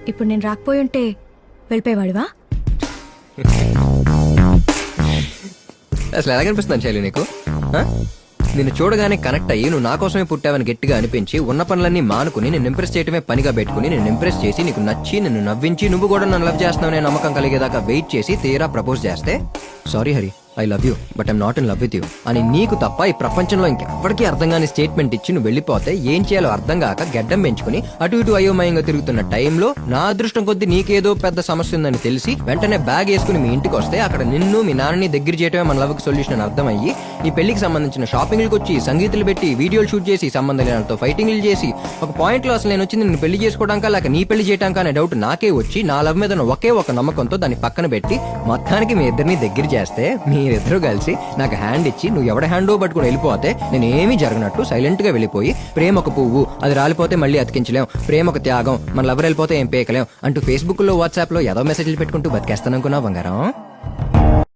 ఇప్పుడు నేను రాకపోయి ఉంటే వెళ్ళిపోయేవాడివా? అసలు ఎలాగనిపిస్తున్నాను శైలి నీకు? నిన్ను చూడగానే కనెక్ట్ అయ్యి నువ్వు నా కోసమే పుట్టావని గట్టిగా అనిపించి ఉన్న పనులన్నీ మానుకుని నేను ఇంప్రెస్ చేయడమే పనిగా పెట్టుకుని నేను ఇంప్రెస్ చేసి నీకు నచ్చి నిన్ను నవ్వించి నువ్వు కూడా నన్ను లవ్ చేస్తున్నావు నమ్మకం కలిగేదాకా వెయిట్ చేసి తీరా ప్రపోజ్ చేస్తే sorry Hari I love you but I'm not in love with you అని నీకు తప్ప ఈ ప్రపంచంలో ఇంకెవ్వరికీ అర్థం కాని స్టేట్మెంట్ ఇచ్చి నువ్వు వెళ్ళిపోతే ఏం చేయాలో అర్థం కాక గడ్డం పెంచుకుని అటు ఇటు అయోమయంగా తిరుగుతున్న టైంలో నా అదృష్టం కొద్దీ నీకేదో పెద్ద సమస్య ఉందని తెలిసి వెంటనే బ్యాగ్ వేసుకుని మీ ఇంటికి వస్తే అక్కడ నిన్ను మీ నాన్నని దగ్గర చేయడమే మన లవ్కి సొల్యూషన్ అని అర్థమయ్యి ఈ పెళ్లికి సంబంధించిన షాపింగ్లకు వచ్చి సంగీతులు పెట్టి వీడియోలు షూట్ చేసి సంబంధం లేనితో ఫైటింగ్లు చేసి ఒక పాయింట్ లో అసలు నేను వచ్చింది నిన్ను పెళ్లి చేసుకోవడానికి లేక నీ పెళ్లి చేయడానికి అనే డౌట్ నాకే వచ్చి నా లవ్ మీద ఒకే ఒక నమ్మకంతో దాన్ని పక్కన పెట్టి మొత్తానికి మీ ఇద్దరిని దగ్గర చేస్తే మీరిద్దరు కలిసి నాకు హ్యాండ్ ఇచ్చి నువ్వు ఎవడ హ్యాండో పట్టుకుని వెళ్ళిపోతే నేను ఏమీ జరగనట్టు సైలెంట్ గా వెళ్ళిపోయి ప్రేమ ఒక పువ్వు అది రాలిపోతే మళ్ళీ అతికించలేం ప్రేమ ఒక త్యాగం మన లవర్ వెళ్ళిపోతే ఏం పేకలేం అంటూ ఫేస్బుక్ లో వాట్సాప్ లో ఏదో మెసేజ్లు పెట్టుకుంటూ బతికేస్తాననుకున్నావు బంగారం.